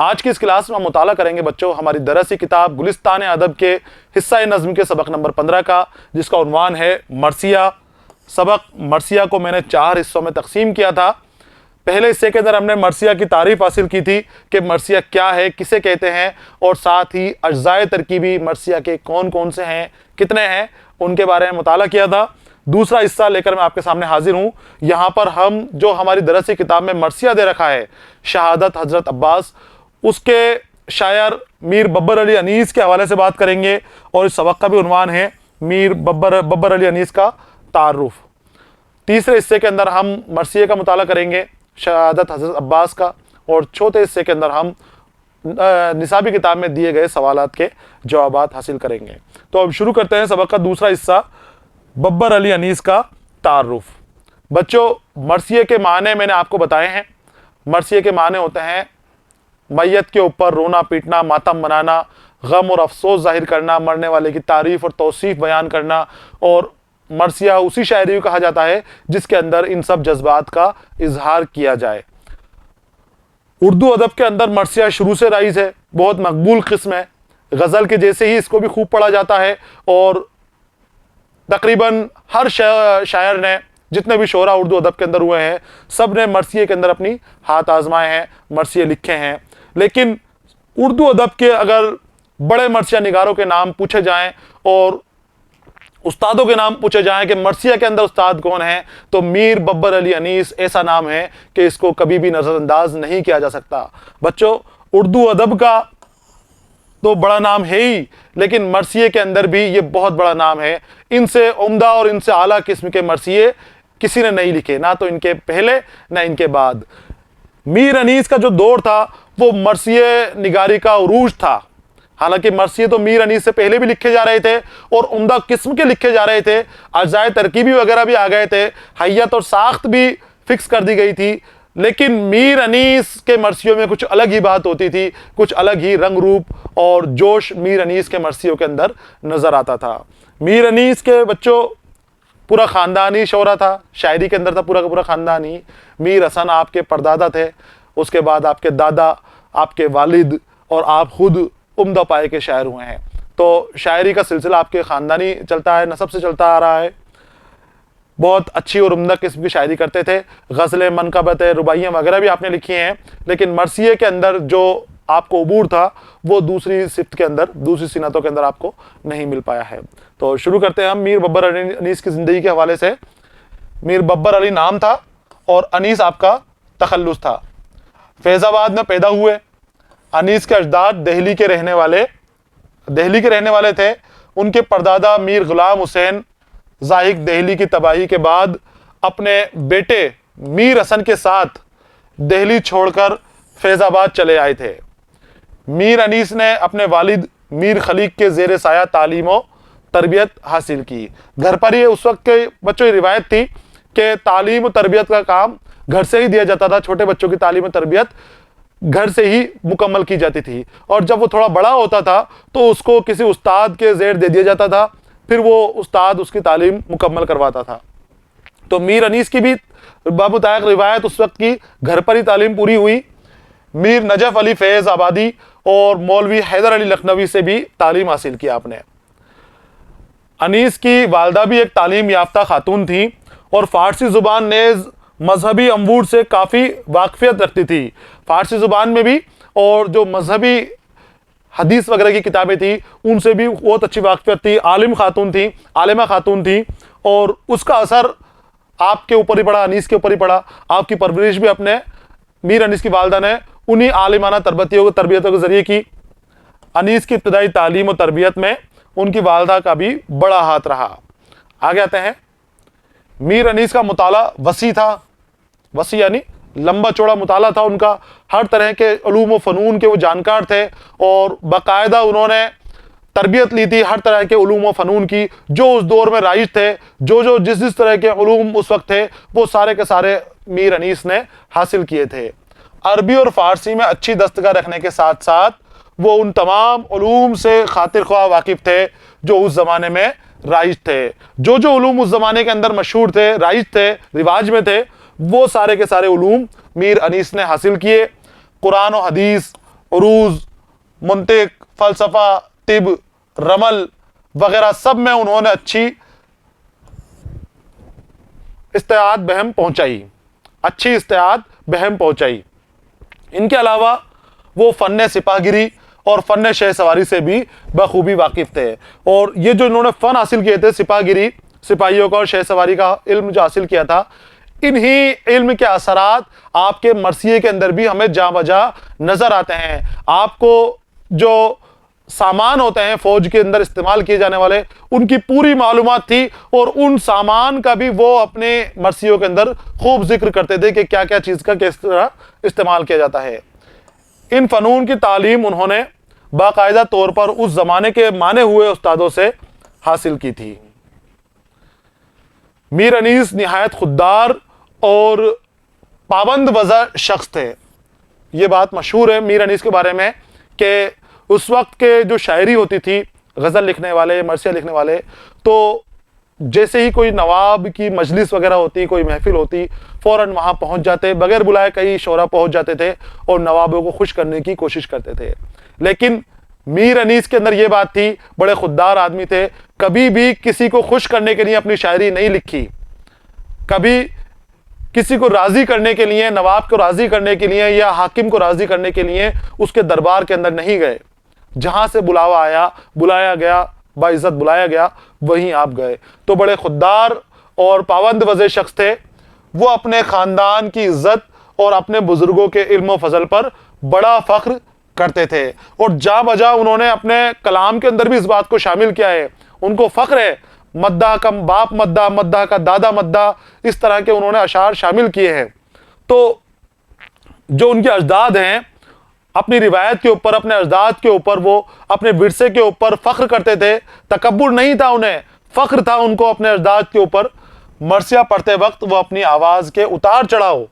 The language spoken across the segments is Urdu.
آج کی اس کلاس میں ہم مطالعہ کریں گے بچوں ہماری درسی کتاب گلستان ادب کے حصہ نظم کے سبق نمبر 15 کا، جس کا عنوان ہے مرثیہ۔ سبق مرثیہ کو میں نے 4 حصوں میں تقسیم کیا تھا۔ پہلے حصے کے اندر ہم نے مرثیہ کی تعریف حاصل کی تھی کہ مرثیہ کیا ہے، کسے کہتے ہیں، اور ساتھ ہی اجزائے ترکیبی مرثیہ کے کون کون سے ہیں، کتنے ہیں، ان کے بارے میں مطالعہ کیا تھا۔ دوسرا حصہ لے کر میں آپ کے سامنے حاضر ہوں۔ یہاں پر ہم جو ہماری درسی کتاب میں مرثیہ دے رکھا ہے شہادت حضرت عباس، اس کے شاعر میر ببر علی انیس کے حوالے سے بات کریں گے، اور اس سبق کا بھی عنوان ہے میر ببر علی انیس کا تعارف۔ تیسرے حصے کے اندر ہم مرثیہ کا مطالعہ کریں گے شہادت حضرت عباس کا، اور چوتھے حصے کے اندر ہم نصابی کتاب میں دیے گئے سوالات کے جوابات حاصل کریں گے۔ تو اب شروع کرتے ہیں سبق کا دوسرا حصہ، ببر علی انیس کا تعارف۔ بچوں مرثیہ کے معنی میں نے آپ کو بتائے ہیں۔ مرثیہ کے معنی ہوتے ہیں میت کے اوپر رونا پیٹنا، ماتم منانا، غم اور افسوس ظاہر کرنا، مرنے والے کی تعریف اور توصیف بیان کرنا، اور مرثیہ اسی شاعری کو کہا جاتا ہے جس کے اندر ان سب جذبات کا اظہار کیا جائے۔ اردو ادب کے اندر مرثیہ شروع سے رائج ہے، بہت مقبول قسم ہے، غزل کے جیسے ہی اس کو بھی خوب پڑھا جاتا ہے، اور تقریباً ہر شاعر نے، جتنے بھی شعراء اردو ادب کے اندر ہوئے ہیں، سب نے مرثیہ کے اندر اپنی ہاتھ آزمائے ہیں، مرثیہ لکھے ہیں۔ لیکن اردو ادب کے اگر بڑے مرثیہ نگاروں کے نام پوچھے جائیں اور استادوں کے نام پوچھے جائیں کہ مرثیہ کے اندر استاد کون ہیں، تو میر ببر علی انیس ایسا نام ہے کہ اس کو کبھی بھی نظر انداز نہیں کیا جا سکتا۔ بچوں اردو ادب کا تو بڑا نام ہے ہی، لیکن مرثیہ کے اندر بھی یہ بہت بڑا نام ہے۔ ان سے عمدہ اور ان سے اعلیٰ قسم کے مرثیے کسی نے نہیں لکھے، نہ تو ان کے پہلے نہ ان کے بعد۔ میر انیس کا جو دور تھا وہ مرثیہ نگاری کا عروج تھا۔ حالانکہ مرثیے تو میر انیس سے پہلے بھی لکھے جا رہے تھے اور عمدہ قسم کے لکھے جا رہے تھے، اجزائے ترکیبی وغیرہ بھی آ گئے تھے، حیت اور ساخت بھی فکس کر دی گئی تھی، لیکن میر انیس کے مرثیوں میں کچھ الگ ہی بات ہوتی تھی، کچھ الگ ہی رنگ روپ اور جوش میر انیس کے مرثیوں کے اندر نظر آتا تھا۔ میر انیس کے بچوں پورا خاندانی شعرا تھا، شاعری کے اندر تھا پورا کا پورا خاندانی۔ میر حسن آپ کے پردادا تھے، اس کے بعد آپ کے دادا، آپ کے والد اور آپ خود عمدہ پائے کے شاعر ہوئے ہیں۔ تو شاعری کا سلسلہ آپ کے خاندانی چلتا ہے، نسب سے چلتا آ رہا ہے۔ بہت اچھی اور عمدہ قسم کی شاعری کرتے تھے، غزلیں، منقبتیں، رباعیاں وغیرہ بھی آپ نے لکھی ہیں، لیکن مرثیہ کے اندر جو آپ کو عبور تھا وہ دوسری صفت کے اندر، دوسری صنعتوں کے اندر آپ کو نہیں مل پایا ہے۔ تو شروع کرتے ہیں ہم میر ببر علی انیس کی زندگی کے حوالے سے۔ میر ببر علی نام تھا اور انیس آپ کا تخلص تھا۔ فیض آباد میں پیدا ہوئے۔ انیس کے اجداد دہلی کے رہنے والے تھے۔ ان کے پردادا میر غلام حسین زاہد دہلی کی تباہی کے بعد اپنے بیٹے میر حسن کے ساتھ دہلی چھوڑ کر فیض آباد چلے آئے تھے۔ میر انیس نے اپنے والد میر خلیق کے زیر سایہ تعلیم و تربیت حاصل کی۔ گھر پر ہی اس وقت کے بچوں کی روایت تھی کہ تعلیم و تربیت کا کام گھر سے ہی دیا جاتا تھا، چھوٹے بچوں کی تعلیم و تربیت گھر سے ہی مکمل کی جاتی تھی، اور جب وہ تھوڑا بڑا ہوتا تھا تو اس کو کسی استاد کے زیر دے دیا جاتا تھا، پھر وہ استاد اس کی تعلیم مکمل کرواتا تھا۔ تو میر انیس کی بھی بابتائق روایت اس وقت کی گھر پر ہی تعلیم پوری ہوئی۔ میر نجف علی فیض آبادی اور مولوی حیدر علی لکھنوی سے بھی تعلیم حاصل کی آپ نے۔ انیس کی والدہ بھی ایک تعلیم یافتہ خاتون تھیں اور فارسی زبان نیز مذہبی امور سے کافی واقفیت رکھتی تھی۔ فارسی زبان میں بھی، اور جو مذہبی حدیث وغیرہ کی کتابیں تھیں ان سے بھی بہت اچھی واقفیت تھی۔ عالم خاتون تھیں، عالمہ خاتون تھیں، اور اس کا اثر آپ کے اوپر ہی پڑا، انیس کے اوپر ہی پڑا۔ آپ کی پرورش بھی اپنے میر انیس کی والدہ نے انہی عالمانہ تربیتوں کے ذریعے کی۔ انیس کی ابتدائی تعلیم و تربیت میں ان کی والدہ کا بھی بڑا ہاتھ رہا۔ آگے آتے ہیں۔ میر انیس کا مطالعہ وسیع تھا، وسیع یعنی لمبا چوڑا مطالعہ تھا ان کا، ہر طرح کے علوم و فنون کے وہ جانکار تھے، اور باقاعدہ انہوں نے تربیت لی تھی ہر طرح کے علوم و فنون کی جو اس دور میں رائج تھے۔ جس طرح کے علوم اس وقت تھے وہ سارے کے سارے میر انیس نے حاصل کیے تھے۔ عربی اور فارسی میں اچھی دستگاہ رکھنے کے ساتھ ساتھ وہ ان تمام علوم سے خاطر خواہ واقف تھے جو اس زمانے میں رائج تھے۔ جو علوم اس زمانے کے اندر مشہور تھے، رائج تھے، رواج میں تھے، وہ سارے کے سارے علوم میر انیس نے حاصل کیے۔ قرآن و حدیث، عروض، منطق، فلسفہ، طب، رمل وغیرہ سب میں انہوں نے اچھی استعداد بہم پہنچائی. ان کے علاوہ وہ فن سپاہ گیری اور فن شہ سواری سے بھی بخوبی واقف تھے. اور یہ جو انہوں نے فن حاصل کیے تھے، سپاہ گیری، سپاہیوں کا اور شہ سواری کا علم جو حاصل کیا تھا، انہی علم کے اثرات آپ کے مرثیے کے اندر بھی ہمیں جاں بجا نظر آتے ہیں. آپ کو جو سامان ہوتے ہیں فوج کے اندر استعمال کیے جانے والے، ان کی پوری معلومات تھی، اور ان سامان کا بھی وہ اپنے مرثیوں کے اندر خوب ذکر کرتے تھے کہ کیا کیا چیز کا کس طرح استعمال کیا جاتا ہے. ان فنون کی تعلیم انہوں نے باقاعدہ طور پر اس زمانے کے مانے ہوئے استادوں سے حاصل کی تھی. میر انیس نہایت خوددار اور پابند وضع شخص تھے. یہ بات مشہور ہے میر انیس کے بارے میں کہ اس وقت کے جو شاعری ہوتی تھی، غزل لکھنے والے، مرثیہ لکھنے والے، تو جیسے ہی کوئی نواب کی مجلس وغیرہ ہوتی، کوئی محفل ہوتی، فوراً وہاں پہنچ جاتے، بغیر بلائے کئی شعراء پہنچ جاتے تھے اور نوابوں کو خوش کرنے کی کوشش کرتے تھے. لیکن میر انیس کے اندر یہ بات تھی، بڑے خوددار آدمی تھے، کبھی بھی کسی کو خوش کرنے کے لیے اپنی شاعری نہیں لکھی، کبھی کسی کو راضی کرنے کے لیے، نواب کو راضی کرنے کے لیے یا حاکم کو راضی کرنے کے لیے اس کے دربار کے اندر نہیں گئے. جہاں سے بلاوا آیا، بلایا گیا، باعزت بلایا گیا، وہیں آپ گئے. تو بڑے خوددار اور پابند وضع شخص تھے. وہ اپنے خاندان کی عزت اور اپنے بزرگوں کے علم و فضل پر بڑا فخر کرتے تھے، اور جا بجا انہوں نے اپنے کلام کے اندر بھی اس بات کو شامل کیا ہے. ان کو فخر ہے، مداح کا باپ مداح، مداح کا دادا مداح، اس طرح کے انہوں نے اشعار شامل کیے ہیں. تو جو ان کے اجداد ہیں، اپنی روایت کے اوپر، اپنے اجداد کے اوپر، وہ اپنے ورثے کے اوپر فخر کرتے تھے. تکبر نہیں تھا انہیں، فخر تھا ان کو اپنے اجداد کے اوپر. مرثیہ پڑھتے وقت وہ اپنی آواز کے اتار چڑھاؤ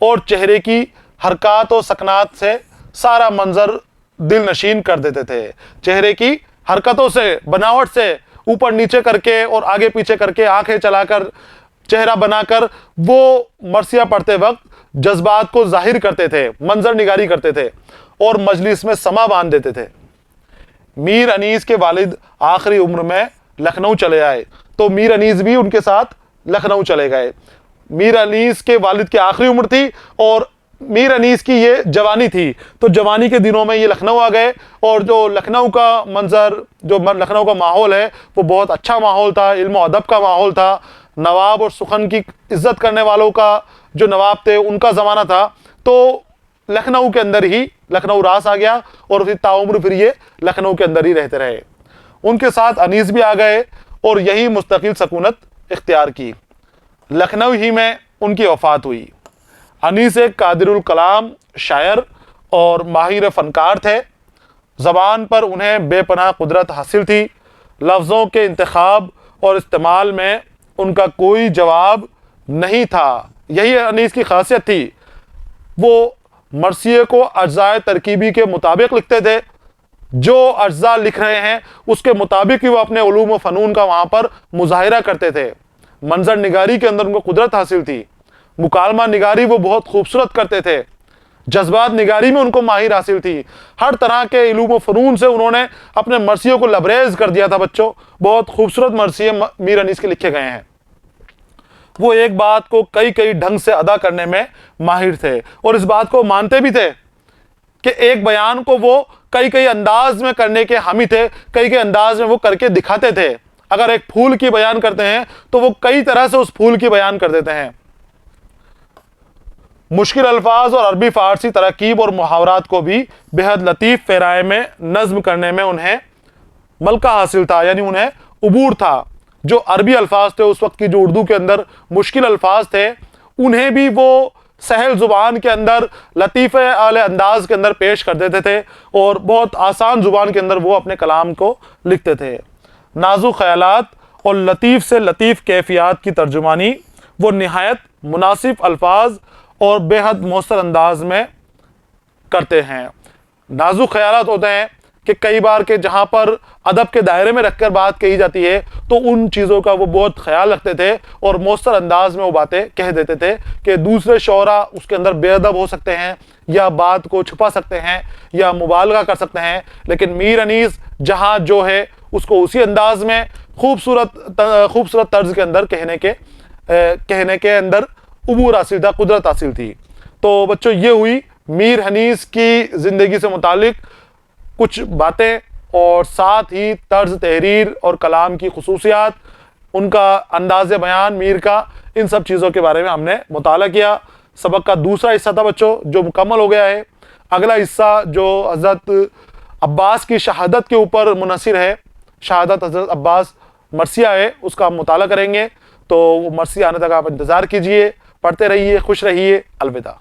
اور چہرے کی حرکات و سکنات سے سارا منظر دل نشین کر دیتے تھے. چہرے کی حرکتوں سے، بناوٹ سے، اوپر نیچے کر کے اور آگے پیچھے کر کے، آنکھیں چلا کر، چہرہ بنا کر، وہ مرثیہ پڑھتے وقت جذبات کو ظاہر کرتے تھے، منظر نگاری کرتے تھے اور مجلس میں سما باندھ دیتے تھے. میر انیس کے والد آخری عمر میں لکھنؤ چلے آئے، تو میر انیس بھی ان کے ساتھ لکھنؤ چلے گئے. میر انیس کے والد کی آخری عمر تھی اور میر انیس کی یہ جوانی تھی، تو جوانی کے دنوں میں یہ لکھنؤ آ گئے. اور جو لکھنؤ کا منظر، جو لکھنؤ کا ماحول ہے، وہ بہت اچھا ماحول تھا، علم و ادب کا ماحول تھا، نواب اور سخن کی عزت کرنے والوں کا جو نواب تھے ان کا زمانہ تھا. تو لکھنؤ کے اندر ہی لکھنؤ راس آ گیا اور پھر تاعمر پھر یہ لکھنؤ کے اندر ہی رہتے رہے. ان کے ساتھ انیس بھی آ گئے اور یہی مستقل سکونت اختیار کی. لکھنؤ ہی میں ان کی وفات ہوئی. انیس ایک قادر الکلام شاعر اور ماہر فنکار تھے. زبان پر انہیں بے پناہ قدرت حاصل تھی. لفظوں کے انتخاب اور استعمال میں ان کا کوئی جواب نہیں تھا. یہی انیس کی خاصیت تھی. وہ مرثیے کو اجزائے ترکیبی کے مطابق لکھتے تھے. جو اجزاء لکھ رہے ہیں اس کے مطابق ہی وہ اپنے علوم و فنون کا وہاں پر مظاہرہ کرتے تھے. منظر نگاری کے اندر ان کو قدرت حاصل تھی. مکالمہ نگاری وہ بہت خوبصورت کرتے تھے. جذبات نگاری میں ان کو ماہر حاصل تھی. ہر طرح کے علوم و فنون سے انہوں نے اپنے مرثیوں کو لبریز کر دیا تھا. بچوں، بہت خوبصورت مرثیے میر انیس کے لکھے گئے ہیں. وہ ایک بات کو کئی ڈھنگ سے ادا کرنے میں ماہر تھے اور اس بات کو مانتے بھی تھے کہ ایک بیان کو وہ کئی انداز میں کرنے کے حامی تھے. کئی انداز میں وہ کر کے دکھاتے تھے. اگر ایک پھول کی بیان کرتے ہیں تو وہ کئی طرح سے اس پھول کی بیان کر دیتے ہیں. مشکل الفاظ اور عربی فارسی تراکیب اور محاورات کو بھی بہت لطیف پیرائے میں نظم کرنے میں انہیں ملکہ حاصل تھا، یعنی انہیں عبور تھا. جو عربی الفاظ تھے اس وقت کی، جو اردو کے اندر مشکل الفاظ تھے، انہیں بھی وہ سہل زبان کے اندر، لطیف انداز کے اندر پیش کر دیتے تھے اور بہت آسان زبان کے اندر وہ اپنے کلام کو لکھتے تھے. نازک خیالات اور لطیف سے لطیف کیفیات کی ترجمانی وہ نہایت مناسب الفاظ اور بے حد مؤثر انداز میں کرتے ہیں. نازک خیالات ہوتے ہیں کہ کئی بار کہ جہاں پر ادب کے دائرے میں رکھ کر بات کہی جاتی ہے تو ان چیزوں کا وہ بہت خیال رکھتے تھے اور مؤثر انداز میں وہ باتیں کہہ دیتے تھے کہ دوسرے شعراء اس کے اندر بے ادب ہو سکتے ہیں یا بات کو چھپا سکتے ہیں یا مبالغہ کر سکتے ہیں، لیکن میر انیس جہاں جو ہے اس کو اسی انداز میں خوبصورت طرز کے اندر کہنے کے اندر عبور حاصل تھا، قدرت حاصل تھی۔ تو بچوں یہ ہوئی میر انیس کی زندگی سے متعلق کچھ باتیں اور ساتھ ہی طرز تحریر اور کلام کی خصوصیات، ان کا انداز بیان میر کا، ان سب چیزوں کے بارے میں ہم نے مطالعہ کیا۔ سبق کا دوسرا حصہ تھا بچوں جو مکمل ہو گیا ہے۔ اگلا حصہ جو حضرت عباس کی شہادت کے اوپر منحصر ہے، شہادت حضرت عباس مرثیہ ہے، اس کا ہم مطالعہ کریں گے۔ تو مرثیہ آنے تک آپ انتظار کیجئے، پڑھتے رہیے، خوش رہیے، الوداع۔